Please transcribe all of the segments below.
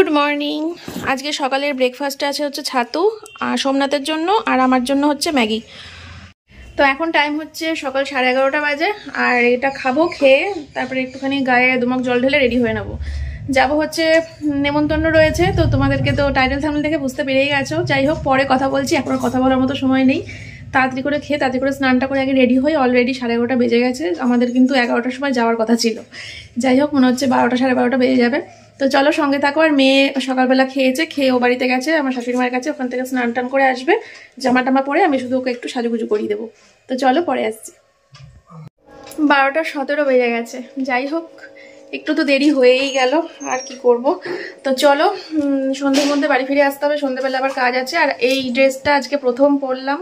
Good morning. আজকে সকালের ব্রেকফাস্টে আছে হচ্ছে ছাতু আর সোমনাথের জন্য, আর আমার জন্য হচ্ছে ম্যাগি। তো এখন টাইম হচ্ছে সকাল 11:30 বাজে, আর এটা খাবো, খেয়ে তারপরে একটুখানি গায়ে দুমক জল ঢেলে রেডি হয়ে নেবো। যাবো হচ্ছে নেমন্তন্ন রয়েছে, তো তোমাদেরকে তো টাইটেল থাম্বনেল দেখে বুঝতে পেরেই গেছো। যাই হোক, পরে কথা বলছি, এখন কথা বলার মতো সময় নেই। তাড়াতাড়ি করে খেয়ে তাড়াতাড়ি করে স্নানটা করে আগে রেডি হই। অলরেডি 11:30 বেজে গেছে, আমাদের কিন্তু 11টার সময় যাওয়ার কথা ছিল। যাই হোক, মনে হচ্ছে 12টা 12:30 বেজে যাবে। তো চলো সঙ্গে থাকো। আর মেয়ে সকালবেলা খেয়েছে, খেয়ে ও বাড়িতে গেছে আমার শাশুড়ি মায়ের কাছে, ওখান থেকে স্নান টান করে আসবে, জামা টামা পরে আমি শুধু ওকে একটু সাজুগুজু করিয়ে দেবো। তো চলো পরে আসছি। 12টা 17 বেজে গেছে। যাই হোক, একটু তো দেরি হয়েই গেল, আর কি করব। তো চলো, সন্ধ্যের মধ্যে বাড়ি ফিরে আসতে হবে, সন্ধ্যেবেলা আবার কাজ আছে। আর এই ড্রেসটা আজকে প্রথম পরলাম,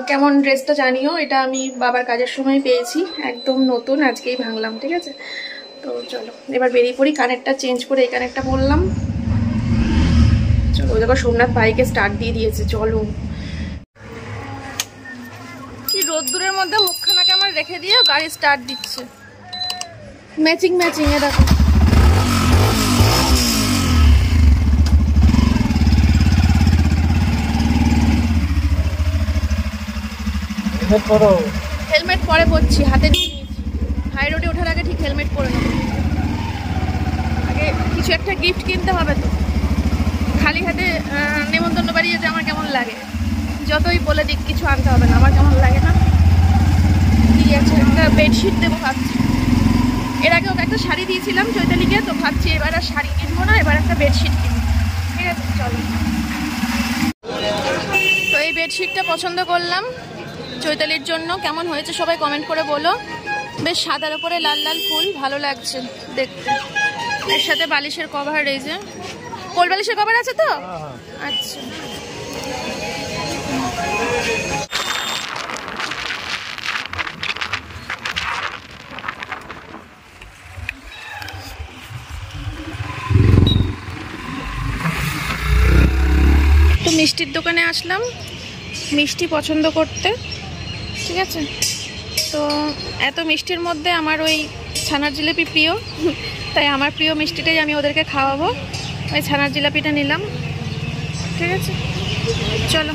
কেমন ড্রেসটা জানিও। এটা আমি বাবার কাজের সময় পেয়েছি, একদম নতুন, আজকেই ভাঙলাম, ঠিক আছে। তো চলো এবার বেরিয়ে পড়ি। কানেরটা চেঞ্জ করে এই কানেরটা পরলাম। চলো, দেখো সোমনাথ বাইকে স্টার্ট দিয়ে দিয়েছে, চলো। কি রোদ্দুরের মধ্যে মুখখানাকে আমার রেখে দিয়ে গাড়ি স্টার্ট দিচ্ছে, ম্যাচিং ম্যাচিং। এ দেখো, হেলমেট পরে পরছি, হাতে নিয়ে নিয়েছি। হাই রোডে ওঠার আগে ঠিক হেলমেট পরে নেবো। আগে কিছু একটা গিফট কিনতে হবে, তো খালি হাতে নেমন্তন্ন বাড়ি যেতে আমার কেমন লাগে। যতই বলে দিক কিছু আনতে হবে না, আমার কেমন লাগে না। ঠিক আছে, একটা বেডশিট দেবো ভাবছি। এর আগে ওকে একটা শাড়ি দিয়েছিলাম চৈতালিকে, তো ভাবছি এবার আর শাড়ি কিনবো না, এবার একটা বেডশিট কিনবো। ঠিক আছে, চলো। তো এই বেডশিটটা পছন্দ করলাম চৈতালির জন্য। কেমন হয়েছে সবাই কমেন্ট করে বলো। বেশ সাদার উপরে লাল লাল ফুল, ভালো লাগছে দেখতে। এর সাথে বালিশের কভার, এই যে কোল বালিশের কভার আছে তো। আচ্ছা, তো মিষ্টির দোকানে আসলাম মিষ্টি পছন্দ করতে, ঠিক আছে। তো এত মিষ্টির মধ্যে আমার ওই ছানার জিলাপি প্রিয়, তাই আমার প্রিয় মিষ্টিটাই আমি ওদেরকে খাওয়াবো। ওই ছানার জিলাপিটা নিলাম, ঠিক আছে। চলো,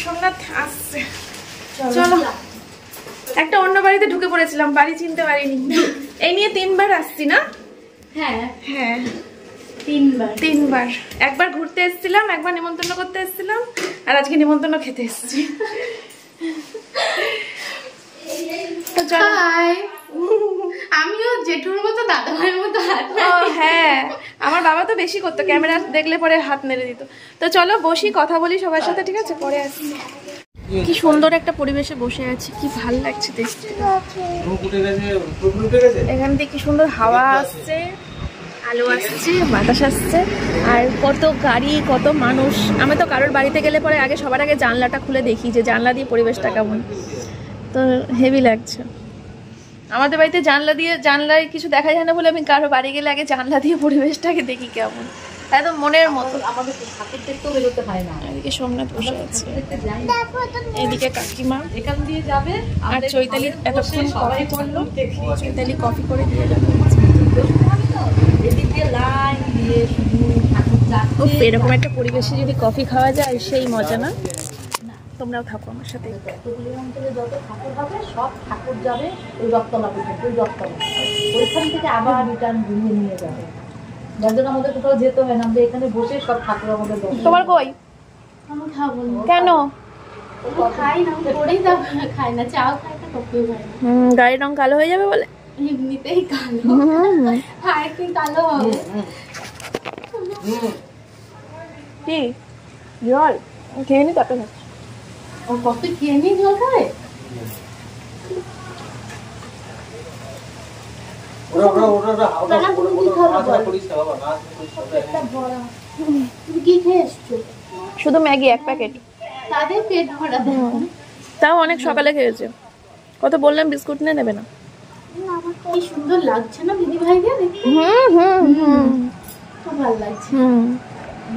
সোমনাথ আসছে, চলো। একটা অন্য বাড়িতে ঢুকে পড়েছিলাম, বাড়ি চিনতে পারিনি। এই নিয়ে 3বার আসছি না? হ্যাঁ হ্যাঁ, 3বার। একবার ঘুরতে এসেছিলাম, একবার নিমন্ত্রণ করতে এসেছিলাম, আর আজকে নিমন্ত্রণ খেতে এসেছি। আমিও জেঠুর মতো দাদা ভাইয়ের মতো হাত। হ্যাঁ, আমার বাবা তো বেশি করতো, ক্যামেরা দেখলে পরে হাত নেড়ে দিত। তো চলো বসি, কথা বলি সবার সাথে, ঠিক আছে, পরে আসছি। কি সুন্দর একটা পরিবেশে বসে আছি, কি ভাল লাগছে দেখতে। এখান থেকে কি সুন্দর হাওয়া আসছে, আলো আসছে, বাতাস আসছে, আর কত গাড়ি, কত মানুষ। আমি তো কারোর বাড়িতে গেলে পরে আগে সবার আগে জানলাটা খুলে দেখি যে জানলা দিয়ে পরিবেশটা কেমন। তো হেভি লাগছে। আমাদের বাড়িতে জানলায় কিছু দেখা যায় না বলে আমি কারো বাড়ি গেলে আগে জানলা দিয়ে পরিবেশটাকে দেখি কেমন, একদম মনের মতো। আমাদের ঠাকুর দেখতেও বেরোতে হয় না। এদিকে সোমনাথ বসে আছে, এদিকে কাকিমা এখান দিয়ে যাবে, আর চৈতালি এতক্ষণ কফি করলো, চৈতালি কফি করে দিয়ে যাবে। এরকম একটা পরিবেশে যদি কফি খাওয়া যায় সেই মজা না। তোমরাও থাকো আমার সাথে। যত ঠাকুর হবে সব ঠাকুর যাবে ওই রথতলা পর্যন্ত, ওই রথতলা, ওইখান থেকে আবার রিটার্ন ঘুরিয়ে নিয়ে যাবে। যার জন্য আমাদের কোথাও যেতে হয় না, আমরা এখানে বসে সব ঠাকুর আমাদের। তোমার কই? আমি খাবো কেন? খাই না, করেই দাও, খাই না, চাও খাই না, কফিও খাই না। গাড়ির রং কালো হয়ে যাবে বলে? এমনিতেই কালো, খাই কি কালো হবে? কি জল খেয়ে নি, তাতে ও কফি খেয়ে নি জল খায়। শুধু ম্যাগি 1 প্যাকেট, তাদের পেট ভরা। তাও অনেক সকালে খেয়েছে। কত বললাম বিস্কুট নিয়ে নেবে না। কি সুন্দর লাগছে না দিদি ভাইদের দেখতে। খুব ভালো লাগছে।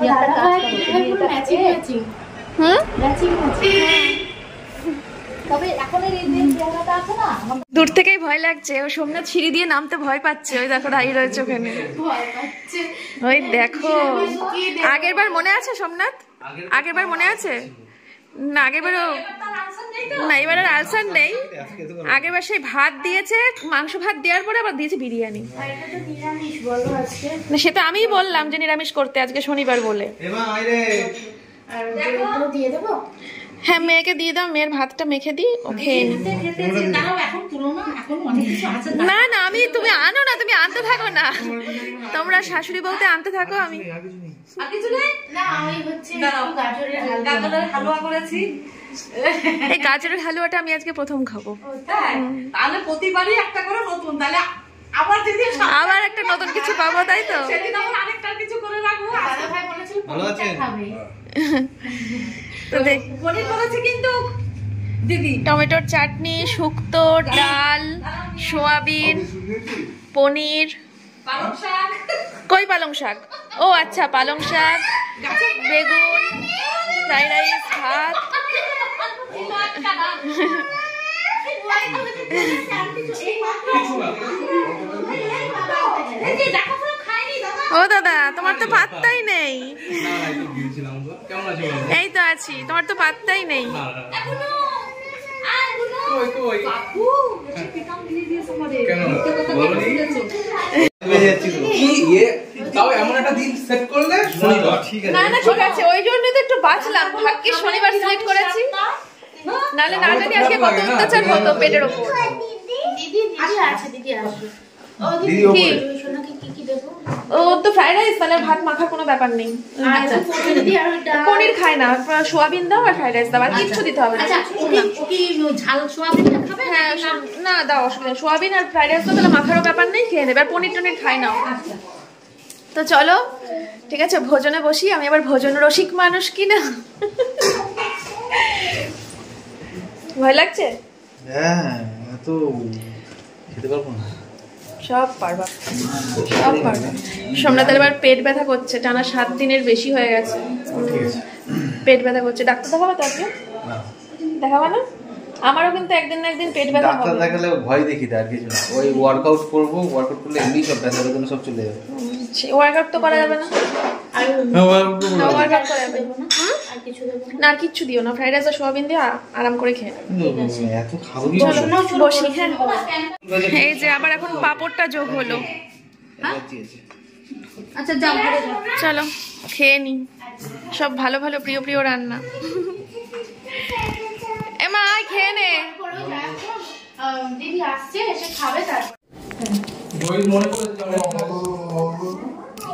দাদা ভাই ম্যাচিং ম্যাচিং। Matching matching. তবে এখন এই চেহারাটা আছে না, দূর থেকেই ভয় লাগছে। ও সোমনাথ সিঁড়ি দিয়ে নামতে ভয় পাচ্ছে। ওই দেখো দাঁড়িয়ে রয়েছে ওখানে, ওই দেখো। আগের বার মনে আছে সোমনাথ? আগের বার মনে আছে না? আগের বারও না, এবার আর আলসার নেই। আগের বার সেই ভাত দিয়েছে, মাংস ভাত দেওয়ার পরে আবার দিয়েছে বিরিয়ানি। না সেটা আমিই বললাম যে নিরামিষ করতে, আজকে শনিবার বলে। হ্যাঁ মেয়েকে দিয়ে দাও, মেয়ের ভাতটা মেখে দিই, ও খেয়ে নি। না না আমি, তুমি আনো না, তুমি আনতে থাকো না, তোমরা শাশুড়ি বলতে আনতে থাকো। আমি এই গাজরের হালুয়াটা আমি আজকে প্রথম খাবো। তাহলে প্রতিবারই একটা করে নতুন, তাহলে আবার একটা নতুন কিছু পাবো, তাই তো? আরেকটা কিছু করে রাখবো। ভালো আছেন? পনির করেছে কিন্তু দিদি, টমেটোর চাটনি, শুক্তো, ডাল, সোয়াবিন, পনির, পালং শাক। কই পালং শাক? ও আচ্ছা, পালং শাক, বেগুন, ফ্রাইড রাইস, ভাত। ও দাদা, তোমার তো পাত্তাই নেই। এই তো আছি, তোমার তো পাত্তাই নেই। না না ঠিক আছে, ওই জন্য তো একটু বাঁচলাম, ভাগ্যে শনিবার সিলেক্ট করেছি, নালে না জানি আজকে কত অত্যাচার হতো পেটের ওপর। ও তো ফ্রাইড রাইস, তাহলে ভাত মাখার কোনো ব্যাপার নেই। পনির খায় না, সোয়াবিন দাও আর ফ্রাইড রাইস দাও, আর কিচ্ছু দিতে হবে না। হ্যাঁ না দাও, অসুবিধা। সোয়াবিন আর ফ্রাইড রাইস দাও, তাহলে মাখারও ব্যাপার নেই, খেয়ে নেবে। আর পনির টনির খাই না। তো চলো ঠিক আছে, ভোজনে বসি। আমি আবার ভোজন রসিক মানুষ কিনা। ভয় লাগছে? হ্যাঁ, এত খেতে পারবো না। সব পারবা, সব পারবা। সোমনাথের এবার পেট ব্যথা করছে, টানা 7 দিনের বেশি হয়ে গেছে। পেট ব্যথা করছে, ডাক্তার দেখাবো তো আজকে? দেখাবো না? আমারও কিন্তু একদিন না একদিন পেট ব্যথা হবে। ডাক্তার দেখালে ভয় দেখি, আর কিছু না। ওই ওয়ার্কআউট করবো, ওয়ার্কআউট করলে এমনি সব ব্যথা বেদনা সব চলে যাবে। ওয়ার্কআউট তো করা যাবে না, ওয়ার্কআউট করা যাবে না। আর কিচ্ছু দিও না, ফ্রাইড রাইস আর সোয়াবিন দিয়ে আরাম করে খেয়ে এত খাবো কি? বসি। হ্যাঁ এই যে আবার এখন পাপড়টা যোগ হলো। আচ্ছা যাও, চলো খেয়ে নি, সব ভালো ভালো প্রিয় প্রিয় রান্না। এমা খেয়ে নে। দিদি আসছে, এসে খাবে। তার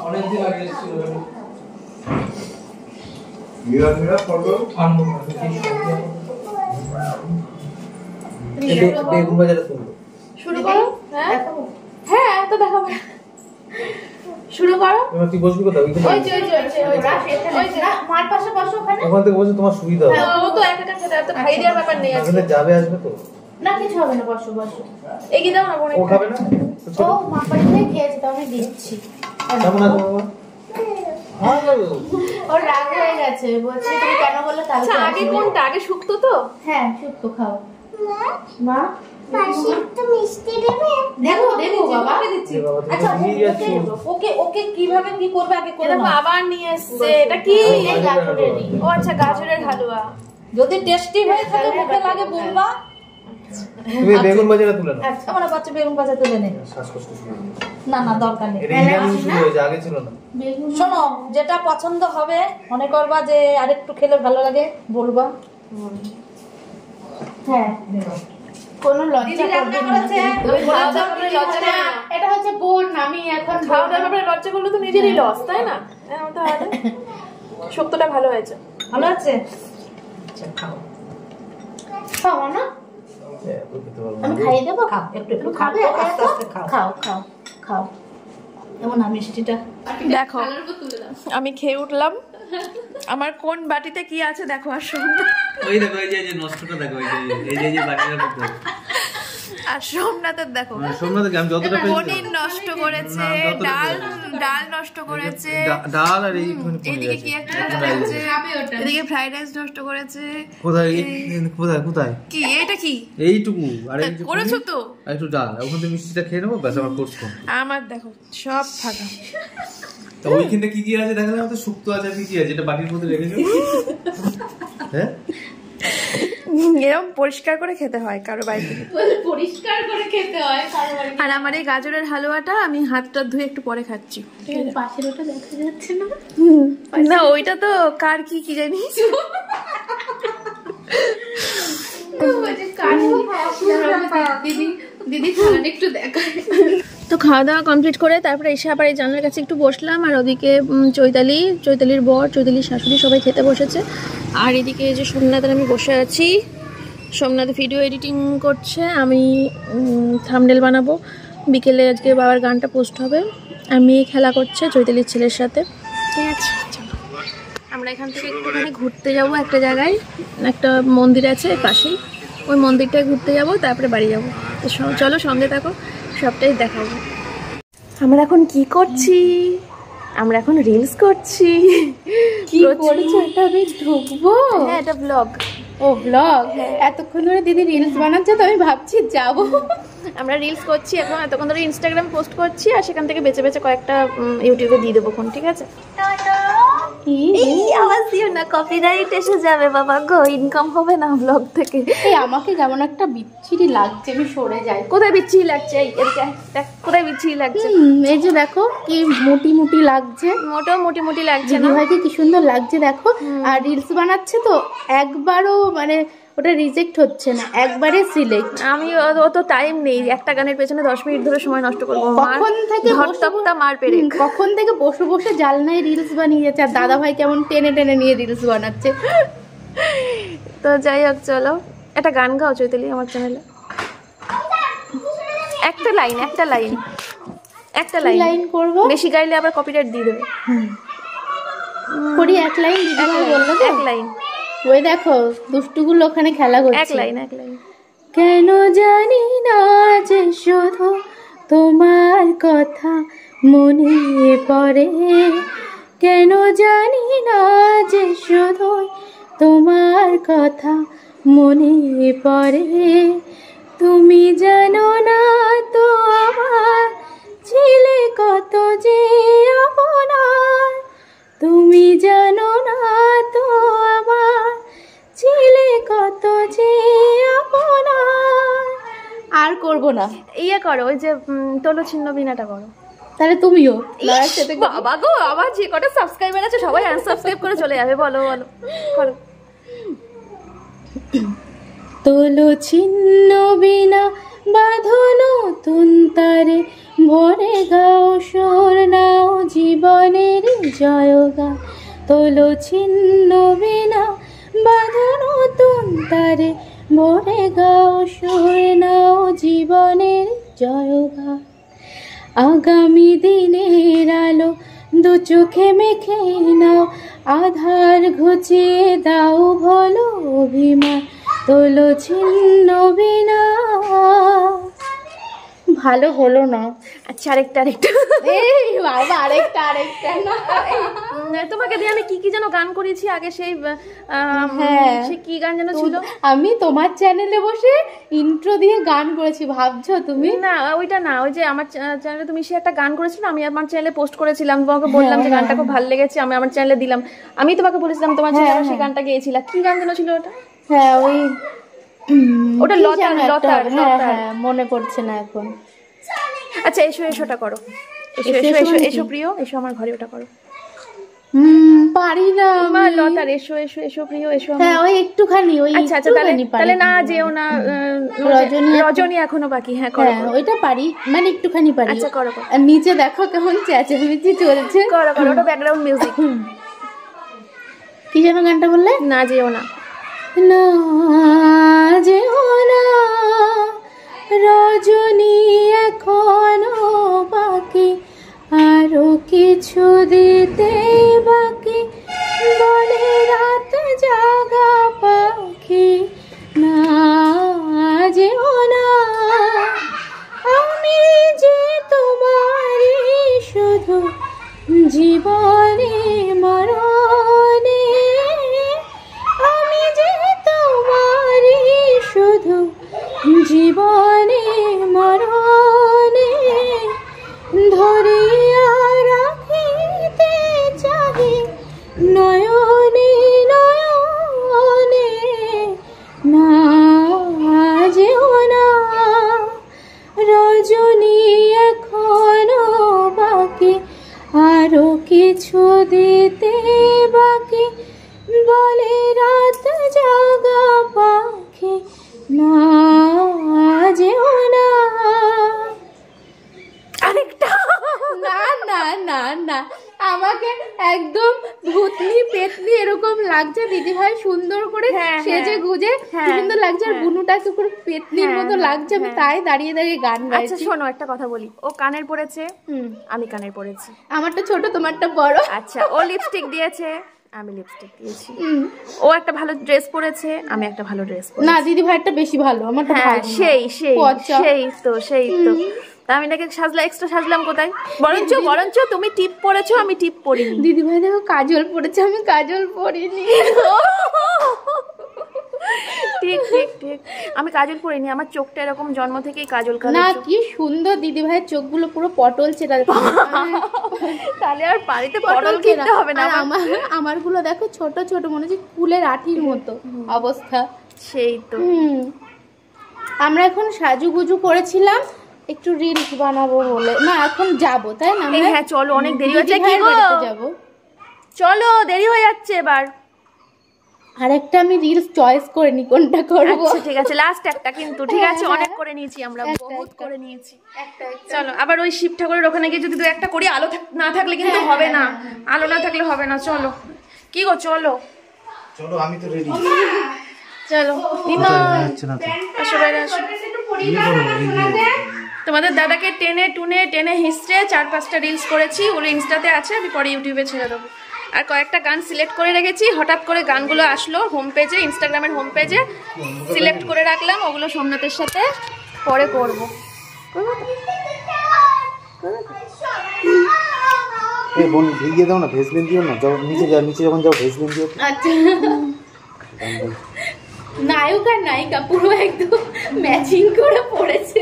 অনেকদিন আগে এসেছিল। বেগুন বাজারে শুরু করো। হ্যাঁ তো দেখাবো, শুরু করো। তুই বসবি কোথাও? মার পাশে বসো, ওখানে ওখান থেকে বসে তোমার সুবিধা হবে। ও তো একা একা খেতে, তো খাই দেওয়ার ব্যাপার নেই। আসলে যাবে আসবে তো না, কিছু হবে না, বসো বসো। এগিয়ে দাও না, ও খাবে না। ও মার পাশে খেয়েছে, তো আমি দিচ্ছি। কেমন আছো বাবা? ওর রাগ হয়ে গেছে, বলছি তুমি কেন বললে? আচ্ছা আগে কোনটা? আগে শুক্তো তো? হ্যাঁ শুক্তো খাও। মা মিষ্টি দেবে? দেবো দেবো বাবা, দিচ্ছি। আচ্ছা ওকে ওকে কিভাবে কি করবে আগে করে নাও। আবার নিয়ে এসেছে, এটা কি? ও আচ্ছা, গাজরের হালুয়া। যদি টেস্টি হয়ে থাকে, মুখে লাগে বলবা। তুমি বেগুন বাজারে তুলে নাও। আচ্ছা আমার বাচ্চা বেগুন ভাজা তুলে নে। শ্বাসকষ্ট শুরু হয়ে গেছে। না না দরকার নেই। এটা ইদানিং শুরু হয়েছে, আগে ছিল না। শোনো, যেটা পছন্দ হবে মনে করবা যে আরেকটু খেলে ভালো লাগে, বলবা। হ্যাঁ কোনো লজ্জা করবে না। এটা হচ্ছে বোন, আমি এখন খাওয়া দাওয়ার ব্যাপারে লজ্জা করলে তো নিজেরই লস, তাই না? শুক্তোটা ভালো হয়েছে। ভালো আছে? খাও খাও না, আমি খাইয়ে দেবো। খাও, একটু একটু খাবে, আস্তে আস্তে খাও। খাও খাও খাও। এমন না মিষ্টিটা দেখো, আমি খেয়ে উঠলাম। আমার কোন বাটিতে কি আছে দেখো। আর ওই দেখো, এই যে নষ্টটা দেখো, এই যে বাটিটার মধ্যে আর সোমনাথের দেখো সোমনাথকে আমি যতটা পেয়েছি পনির নষ্ট করেছে, ডাল নষ্ট করেছে, ডাল আর এদিকে কি একটা করেছে, এদিকে ফ্রাইড রাইস নষ্ট করেছে। কোথায় কোথায় কোথায় কি এটা কি এইটুকু আর করেছো তো? আর একটু ডাল ওখান থেকে মিষ্টিটা খেয়ে নেবো, ব্যাস আমার কোর্স কম। আমার দেখো সব ফাঁকা। তো ওইখানে কি কি আছে দেখালে আমাদের শুক্তো আছে, কি কি আছে এটা বাটির মধ্যে রেখেছো? হ্যাঁ এরকম পরিষ্কার করে খেতে হয় কারো বাড়িতে, পরিষ্কার করে খেতে হয় কারো বাড়ি। আর আমার এই গাজরের হালুয়াটা আমি হাতটা ধুয়ে একটু পরে খাচ্ছি। ঠিক আছে, পাশের ওটা দেখা যাচ্ছে না। না ওইটা তো কার কি জানি। দিদি খাওয়াটা একটু দেখায়। তো খাওয়া দাওয়া কমপ্লিট করে তারপরে এসে আবার এই জানলার কাছে একটু বসলাম, আর ওদিকে চৈতালির বর, চৈতালির শাশুড়ি সবাই খেতে বসেছে। আর এদিকে যে সোমনাথের আমি বসে আছি, সোমনাথ ভিডিও এডিটিং করছে, আমি থাম্বনেল বানাবো। বিকেলে আজকে বাবার গানটা পোস্ট হবে। আমি খেলা করছে চৈতালির ছেলের সাথে। ঠিক আছে, চলো আমরা এখান থেকে একটুখানি ঘুরতে যাব একটা জায়গায়, একটা মন্দির আছে পাশেই, ওই মন্দিরটায় ঘুরতে যাব, তারপরে বাড়ি যাব। তো চলো সঙ্গে থাকো, সবটাই দেখাবো। আমরা এখন কি করছি? আমরা এখন রিলস করছি। কি করছো? এটা আমি ঢুকবো? হ্যাঁ, এটা ব্লগ। ও ব্লগ। এতক্ষণ ধরে দিদি রিলস বানাচ্ছে, তো আমি ভাবছি যাবো। আমরা রিলস করছি এখন, এতক্ষণ ধরে ইনস্টাগ্রাম পোস্ট করছি, আর সেখান থেকে বেছে বেছে কয়েকটা ইউটিউবে দিয়ে দেবো। ঠিক আছে, এই আওয়াজ দিও না, কপিরাইট এসে যাবে বাবা গো, ইনকাম হবে না ব্লগ থেকে। এই আমাকে যেমন একটা বিচ্ছিরি লাগছে, আমি সরে যাই। কোথায় বিচ্ছিরি লাগছে? এই এদিকে দেখ, কোথায় বিচ্ছিরি লাগছে? এই যে দেখো কি মুটি মুটি লাগছে, মোটেও মোটি লাগছে না। দিদিভাইকে কি সুন্দর লাগছে দেখো। আর রিলস বানাচ্ছে তো একবারও মানে ওটা রিজেক্ট হচ্ছে না, একবারে সিলেক্ট। আমি অত টাইম নেই, একটা গানের পেছনে 10 মিনিট ধরে সময় নষ্ট করবো। কখন থেকে মার পেরে কখন থেকে বসে বসে জালনায় রিলস বানিয়ে যাচ্ছে, আর দাদা ভাই কেমন টেনে টেনে নিয়ে রিলস বানাচ্ছে। তো যাই হোক, চলো একটা গান গাও চৈতালি আমার চ্যানেলে। একটা লাইন করবো, বেশি গাইলে আবার কপিরাইট দিয়ে দেবে। করি এক লাইন, দিদিভাই বললো তো এক লাইন। ওই দেখো দুষ্টুগুলো ওখানে খেলা করছে। এক লাইন। কেন জানি না যে শুধু তোমার কথা মনে পড়ে, কেন জানি না যে শুধু তোমার কথা মনে পড়ে, তুমি জানো না তো আমার ছিলে কত যে আপনার, তুমি জানো না তো আমার ছিলে কত যে আপনার। আর করবো না, ইয়ে করো, ওই যে তোলো ছিন্ন বিনাটা করো। তাহলে তুমিও বাবা গো, আবার যে কটা সাবস্ক্রাইবার আছে সবাই আনসাবস্ক্রাইব করে চলে যাবে। বলো করো। তোলো ছিন্ন বিনা বাঁধনো নতুন তারে, ভরে গাও সুর নাও জীবনের জয়গান। তোলো ছিন্ন বিনা বাঁধনো নতুন তারে, ভরে গাও সুর নাও জীবনের জয়গান। আগামী দিনের আলো দু চোখে মেখে নাও, আধার ঘুচিয়ে দাও ভোলো অভিমান। তোলো ছিন্ন বিনা। ভালো হলো না। আচ্ছা, আরেকটা এই বাবা, আরেকটা না। তোমাকে দিয়ে আমি কি যেন গান করেছি আগে, সেই সে কি গান যেন ছিল। আমি তোমার চ্যানেলে বসে ইন্ট্রো দিয়ে গান করেছি, ভাবছো তুমি? না ওইটা না, ওই যে আমার চ্যানেলে তুমি সে একটা গান করেছিলে, আমি আমার চ্যানেলে পোস্ট করেছিলাম, তোমাকে বললাম যে গানটা খুব ভালো লেগেছে, আমি আমার চ্যানেলে দিলাম। আমি তোমাকে বলেছিলাম তোমার চ্যানেলে সেই গানটা গেয়েছিলাম। কি গান যেন ছিল ওটা? হ্যাঁ, ওই ওটা লতার। মনে পড়ছে না এখন। আচ্ছা, এসোটা করো। এসো প্রিয়, এসো আমার ঘরে, ওটা করো। পারি না মা, লতার এসো প্রিয়, এসো। হ্যাঁ, ওই একটুখানি, ওই আচ্ছা তাহলে না যেও না, রজনী এখনো বাকি। হ্যাঁ করো, ওইটা পারি, মানে একটুখানি পারি। আচ্ছা করো। আর নিচে দেখো কেমন চেঁচামেচি চলছে। করো, ওটা ব্যাকগ্রাউন্ড মিউজিক। কি যেন গানটা বললে? না যেও না, না যেও না রজনী এখনো বাকি, আরো কিছু দিতে বাকি, বলে রাত জাগা পাখি। না যেও না শুধু জীবনে মরণে, আমি যে তোমারই শুধু জীবনে মরণে, ধরিয়া রাখিতে চাহি নয়নে নয়নে, না যেও না রজনী এখনো বাকি, আরো কিছু দিতে বাকি, বলে রাত জাগা পাখি, না যেও না। আরেকটা না না না না, আমাকে একদম ভূতনি পেতনি এরকম লাগছে। দিদি ভাই সুন্দর করে সেজে গুজে সুন্দর লাগছে, আর বুনুটাকে পুরো পেতনির মতো লাগছে। আমি তাই দাঁড়িয়ে দাঁড়িয়ে গান গাইছি। আচ্ছা শোনো, একটা কথা বলি, ও কানের পড়েছে, আমি কানের পড়েছি। আমারটা ছোট, তোমারটা বড়। আচ্ছা, ও লিপস্টিক দিয়েছে, আমি লিপস্টিক দিয়েছি। ও একটা ভালো ড্রেস পরেছে, আমি একটা ভালো ড্রেস পরেছি। না, দিদি ভাইটা বেশি ভালো, আমারটা ভালো। সেই সেই সেই তো আমি নাকি সাজলা, এক্সট্রা সাজলাম কোথায়? বরঞ্চ তুমি টিপ পরেছো, আমি টিপ পরিনি। দিদি ভাই দেখো কাজল পরেছে, আমি কাজল পরিনি। ঠিক ঠিক ঠিক, আমি কাজল পরিনি, আমার চোখটা এরকম জন্ম থেকেই কাজল কালো। না, কি সুন্দর দিদি ভাইয়ের চোখগুলো পুরো পটল চেরা। তাহলে আর বাড়িতে পটল কিনতে হবে না। আমারগুলো দেখো ছোট ছোট, মনে হচ্ছে কুলের আঠির মতো অবস্থা। সেই তো। আমরা এখন সাজুগুজু করেছিলাম একটু রিলস বানাবো বলে। না, এখন যাবো, তাই না? হ্যাঁ চলো, অনেক দেরি হচ্ছে। কি গো, যাবো, চলো, দেরি হয়ে যাচ্ছে এবার। আরেকটা আমি রিলস চয়েস করে নি কোনটা করবো। আচ্ছা ঠিক আছে, লাস্ট একটা কিন্তু। ঠিক আছে, অনেক করে নিয়েছি আমরা, বহুত করে নিয়েছি। চলো, আবার ওই শিব ঠাকুরের ওখানে গিয়ে যদি দু একটা করি, আলো না থাকলে কিন্তু হবে না, আলো না থাকলে হবে না। চলো, কি গো, চলো চলো, আমি তো রেডি। চলো আসো, বাইরে আসো। তোমাদের দাদাকে টেনে টুনে টেনে হিস্ট্রে 4-5টা রিলস করেছি, ওগুলো ইনস্টাতে আছে, আমি পরে ইউটিউবে ছেড়ে দেবো। আর কয়েকটা গান সিলেক্ট করে রেখেছি, হঠাৎ করে গানগুলো আসলো হোম পেজে, ইনস্টাগ্রামের হোম পেজে সিলেক্ট করে রাখলাম, ওগুলো সোমনাথের সাথে পরে করবো। বোন ভিজিয়ে দাও না, ভেসলিন দিও না, নিচে যখন যাও ভেসলিন দিও। আচ্ছা, নায়ক আর নায়িকা পুরো একদম ম্যাচিং করে পড়েছে।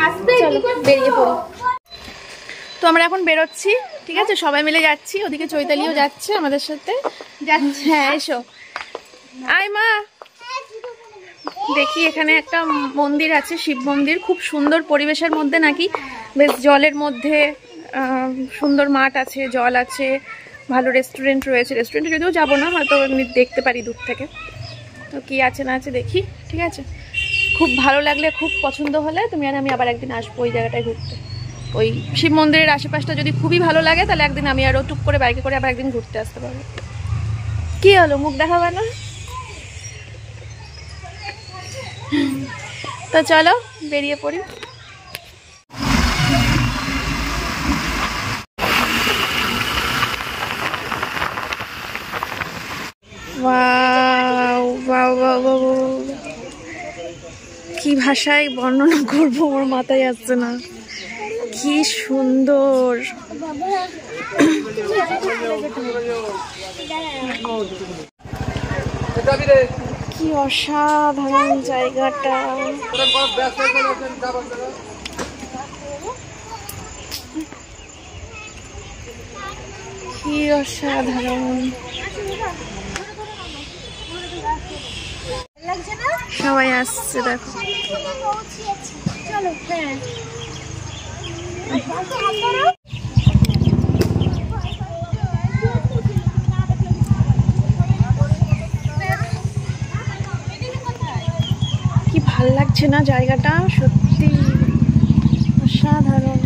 আস্তে বেরিয়ে পড়ো। তো আমরা এখন বেরোচ্ছি, ঠিক আছে, সবাই মিলে যাচ্ছি। ওদিকে চৈতালিও যাচ্ছে আমাদের সাথে। যাচ্ছে, হ্যাঁ এসো। আয় মা, দেখি এখানে একটা মন্দির আছে, শিব মন্দির, খুব সুন্দর পরিবেশের মধ্যে, নাকি বেশ জলের মধ্যে, সুন্দর মাঠ আছে, জল আছে, ভালো রেস্টুরেন্ট রয়েছে। রেস্টুরেন্টে যদিও যাবো না, হয়তো দেখতে পারি দূর থেকে। তো কি আছে না আছে দেখি, ঠিক আছে। খুব ভালো লাগলে, খুব পছন্দ হলে তুমি আর আমি আবার একদিন আসবো ওই জায়গাটায় ঘুরতে। ওই শিব মন্দিরের আশেপাশটা যদি খুবই ভালো লাগে, তাহলে একদিন আমি আরও টুক করে বাইকে করে আবার একদিন ঘুরতে আসতে পারবো। কি হলো, মুখ দেখাবে না? তো চলো বেরিয়ে পড়ি। কি ভাষায় বর্ণনা করবো, আমার মাথায় আসছে না। কি সুন্দর, কি অসাধারণ জায়গাটা। কি অসাধারণ, সবাই আসছে দেখো। কি ভাল লাগছে না জায়গাটা, সত্যি অসাধারণ।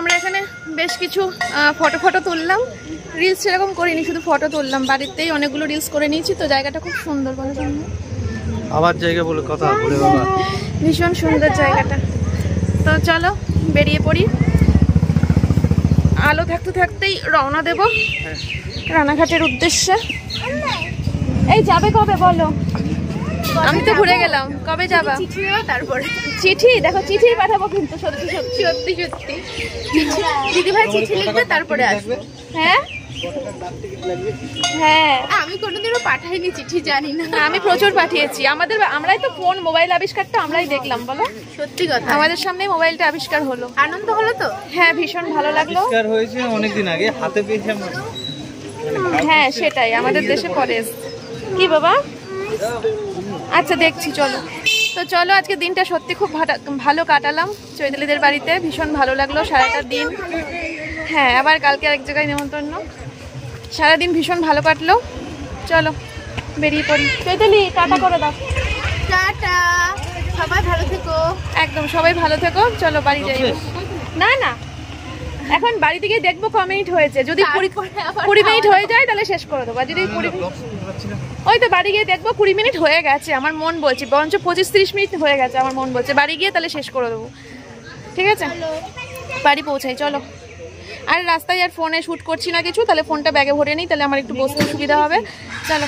আমরা এখানে বেশ কিছু ফটো তুললাম, রিলস সেরকম করিনি, শুধু ফটো তুললাম। বাড়িতেই অনেকগুলো রিলস করে নিয়েছি। তো জায়গাটা খুব সুন্দর, বলে আবার জায়গা বলে কথা বলে বাবা, ভীষণ সুন্দর জায়গাটা। তো চলো বেরিয়ে পড়ি। আলো থাকতে থাকতেই রওনা দেব রানাঘাটের উদ্দেশ্যে। এই যাবে কবে বলো? আমি তো ভুলে গেলাম, কবে যাবা? তারপরে চিঠি দেখো, চিঠি পাঠাবো কিন্তু সত্যি সত্যি সত্যি সত্যি দিদিভাই চিঠি লিখবে তারপরে আসবে। হ্যাঁ হ্যাঁ, আমি কোনোদিনও পাঠাইনি চিঠি, জানি না। আমি প্রচুর পাঠিয়েছি। আমরাই তো ফোন মোবাইল আবিষ্কারটা আমরাই দেখলাম বলো। সত্যি কথা, আমাদের সামনে মোবাইলটা আবিষ্কার হলো। আনন্দ হলো তো। হ্যাঁ ভীষণ ভালো লাগলো। আবিষ্কার হয়েছে অনেকদিন আগে, হাতে পেয়েছি আমরা। হ্যাঁ সেটাই, আমাদের দেশে পরে এসছে। কি বাবা? আচ্ছা দেখছি, চলো। তো চলো, আজকে দিনটা সত্যি খুব ভালো কাটালাম চৈতালিদের বাড়িতে, ভীষণ ভালো লাগলো সারাটা দিন। হ্যাঁ আবার কালকে আরেক জায়গায় নেমন্তন্ন, সারাদিন ভীষণ ভালো কাটলো। চলো বেরিয়ে পড়ি। চৈতালি টাটা করে দাও। টাটা, সবাই ভালো থেকো। একদম সবাই ভালো থেকো, চলো বাড়ি যাই। না না, এখন বাড়িতে গিয়ে দেখবো ক মিনিট হয়েছে, যদি 20 মিনিট হয়ে যায় তাহলে শেষ করে দেবো। আর যদি 20, ওই তো বাড়ি গিয়ে দেখবো 20 মিনিট হয়ে গেছে আমার মন বলছে, বরঞ্চ 25-30 মিনিট হয়ে গেছে আমার মন বলছে। বাড়ি গিয়ে তাহলে শেষ করে দেবো, ঠিক আছে? বাড়ি পৌঁছাই চলো। আর রাস্তায় আর ফোনে শ্যুট করছি না কিছু, তাহলে ফোনটা ব্যাগে ভরে নিই, তাহলে আমার একটু বসতে সুবিধা হবে। চলো।